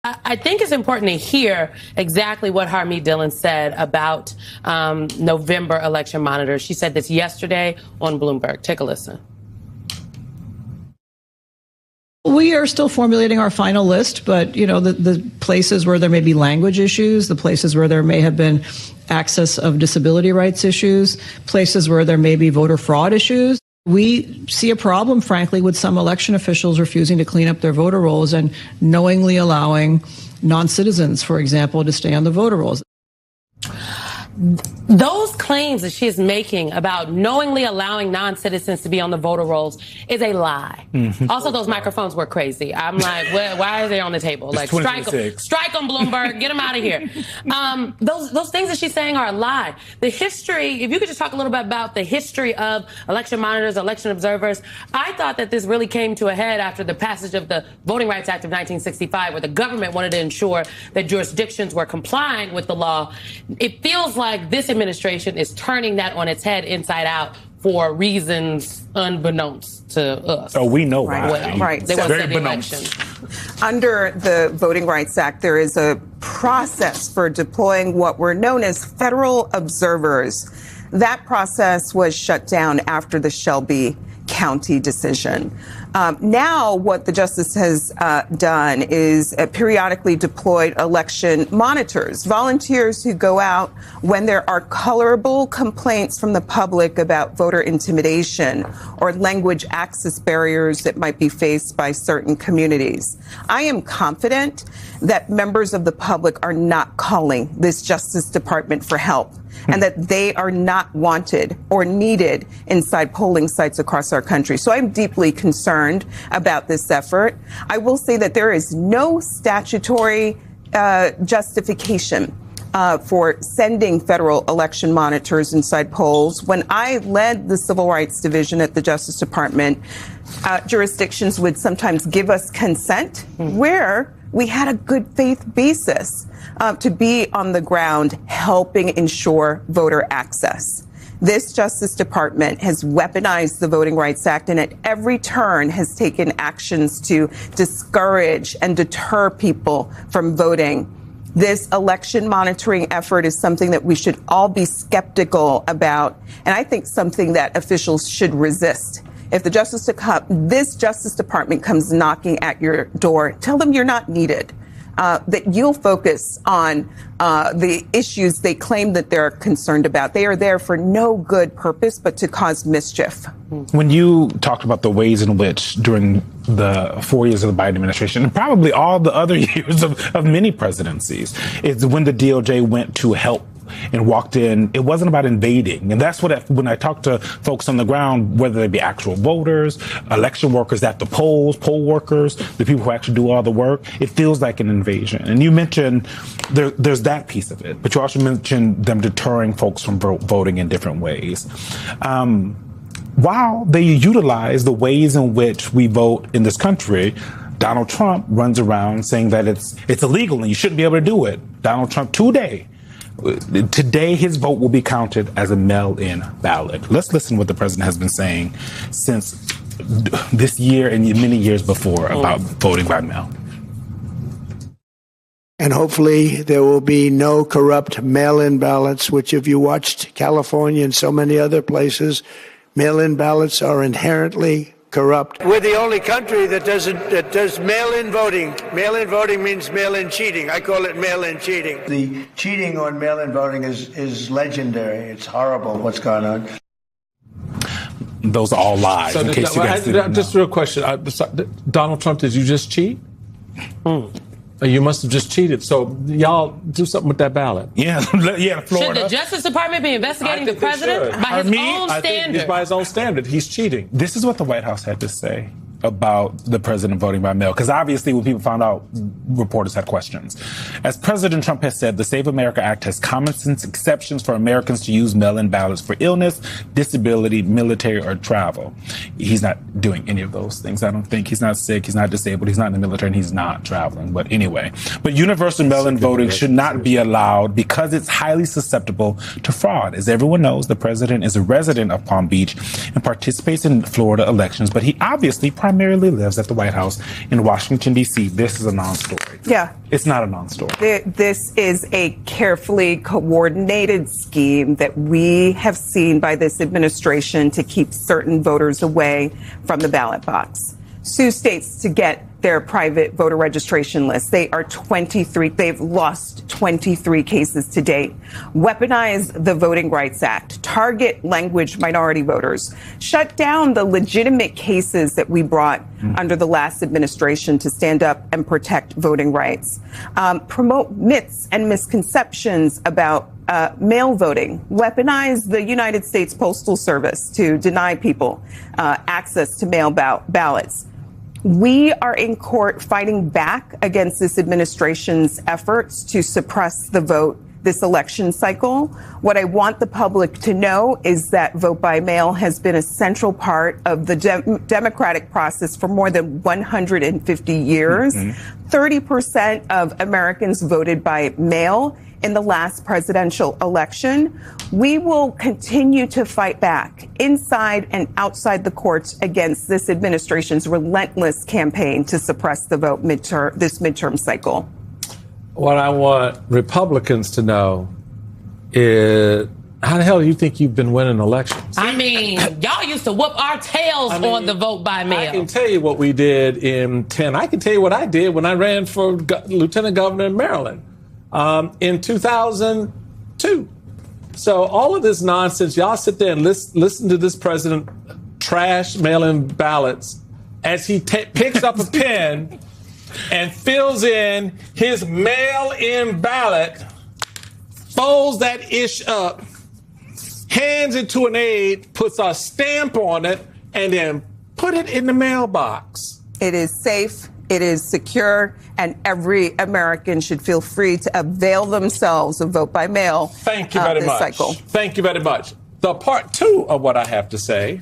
I think it's important to hear exactly what Harmeet Dillon said about November election monitors. She said this yesterday on Bloomberg. Take a listen. We are still formulating our final list, but, you know, the places where there may be language issues, the places where there may have been access of disability rights issues, places where there may be voter fraud issues. We see a problem, frankly, with some election officials refusing to clean up their voter rolls and knowingly allowing non-citizens, for example, to stay on the voter rolls. Those claims that she is making about knowingly allowing non-citizens to be on the voter rolls is a lie. Mm-hmm. Also, those microphones were crazy. I'm like, why are they on the table? Like, strike them, Bloomberg, get them out of here. Those things that she's saying are a lie. The history, if you could just talk a little bit about the history of election monitors, election observers. I thought that this really came to a head after the passage of the Voting Rights Act of 1965, where the government wanted to ensure that jurisdictions were complying with the law. It feels like this administration is turning that on its head inside out for reasons unbeknownst to us. Oh, we know why. Well, right. They want to set the election. Under the Voting Rights Act, there is a process for deploying what were known as federal observers. That process was shut down after the Shelby County decision. Now what the justice has done is periodically deployed election monitors, volunteers who go out when there are colorable complaints from the public about voter intimidation or language access barriers that might be faced by certain communities. I am confident that members of the public are not calling this Justice Department for help, and that they are not wanted or needed inside polling sites across our country. So I'm deeply concerned about this effort. I will say that there is no statutory justification for sending federal election monitors inside polls. When I led the Civil Rights Division at the Justice Department, jurisdictions would sometimes give us consent where we had a good faith basis to be on the ground helping ensure voter access. This Justice Department has weaponized the Voting Rights Act and at every turn has taken actions to discourage and deter people from voting. This election monitoring effort is something that we should all be skeptical about, and I think something that officials should resist. If this Justice Department comes knocking at your door, tell them you're not needed. That you'll focus on the issues they claim that they're concerned about. They are there for no good purpose but to cause mischief. When you talked about the ways in which during the 4 years of the Biden administration, and probably all the other years of many presidencies, is when the DOJ went to help and walked in, it wasn't about invading. And that's what, when I talk to folks on the ground, whether they be actual voters, election workers at the polls, poll workers, the people who actually do all the work, it feels like an invasion. And you mentioned there's that piece of it, but you also mentioned them deterring folks from voting in different ways. While they utilize the ways in which we vote in this country, Donald Trump runs around saying that it's illegal and you shouldn't be able to do it. Donald Trump today, his vote will be counted as a mail-in ballot. Let's listen to what the president has been saying since this year and many years before about voting by mail. And hopefully there will be no corrupt mail-in ballots, which if you watched California and so many other places, mail-in ballots are inherently corrupt. We're the only country that does mail-in voting. Mail-in voting means mail-in cheating. I call it mail-in cheating. The cheating on mail-in voting is legendary. It's horrible what's going on. Those are all lies. So just a real question. Donald Trump, did you just cheat? You must have just cheated. So y'all do something with that ballot. Yeah, Florida. Should the Justice Department be investigating the president by his own standard? By his own standard, he's cheating. This is what the White House had to say about the president voting by mail, because obviously when people found out, reporters had questions. As President Trump has said, the Save America Act has common sense exceptions for Americans to use mail-in ballots for illness, disability, military, or travel. He's not doing any of those things. I don't think. He's not sick, he's not disabled, he's not in the military, and he's not traveling. But anyway, universal mail-in voting should not be allowed because it's highly susceptible to fraud. As everyone knows, the president is a resident of Palm Beach and participates in Florida elections, but he obviously primarily lives at the White House in Washington, D.C., this is a non-story. Yeah. It's not a non-story. This is a carefully coordinated scheme that we have seen by this administration to keep certain voters away from the ballot box. Sue states to get their private voter registration list. They are 23. They've lost 23 cases to date. Weaponize the Voting Rights Act. Target language minority voters. Shut down the legitimate cases that we brought under the last administration to stand up and protect voting rights. Promote myths and misconceptions about mail voting. Weaponize the United States Postal Service to deny people access to mail ballots. We are in court fighting back against this administration's efforts to suppress the vote this election cycle. What I want the public to know is that vote by mail has been a central part of the democratic process for more than 150 years. 30% of Americans voted by mail in the last presidential election. We will continue to fight back inside and outside the courts against this administration's relentless campaign to suppress the vote this midterm cycle. What I want Republicans to know is, how the hell do you think you've been winning elections? I mean, y'all used to whoop our tails on the vote by mail. I can tell you what we did in 10. I can tell you what I did when I ran for lieutenant governor in Maryland in 2002. So all of this nonsense, y'all sit there and listen to this president trash mail-in ballots as he picks up a pen and fills in his mail-in ballot, folds that ish up, hands it to an aide, puts a stamp on it, and then put it in the mailbox. It is safe, it is secure, and every American should feel free to avail themselves of vote by mail. Thank you very much. Cycle. Thank you very much. The part two of what I have to say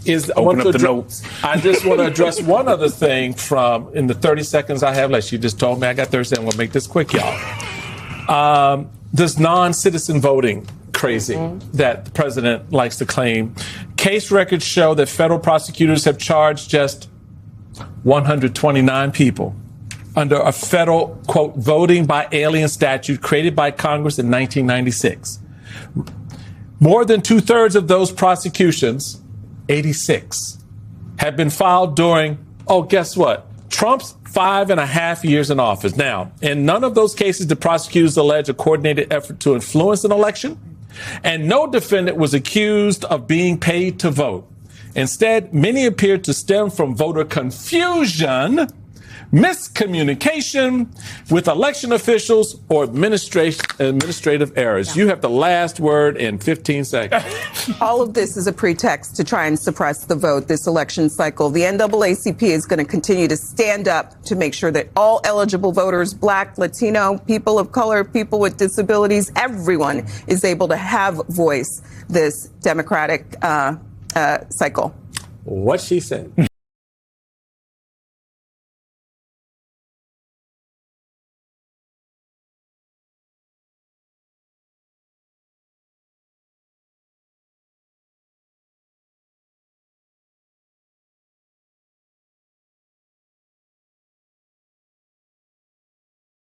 is notes. I just want to address one other thing from in the 30 seconds I have left. You just told me I got 30 seconds. We'll make this quick, y'all. This non-citizen voting crazy that the president likes to claim. Case records show that federal prosecutors have charged just 129 people under a federal, quote, voting by alien statute created by Congress in 1996. More than 2/3 of those prosecutions, 86, have been filed during, guess what? Trump's 5.5 years in office. Now, in none of those cases did prosecutors allege a coordinated effort to influence an election, and no defendant was accused of being paid to vote. Instead, many appeared to stem from voter confusion, miscommunication with election officials, or administrative errors. You have the last word in 15 seconds. All of this is a pretext to try and suppress the vote this election cycle. The NAACP is going to continue to stand up to make sure that all eligible voters, Black, Latino, people of color, people with disabilities, everyone is able to have voice this democratic cycle. What she said.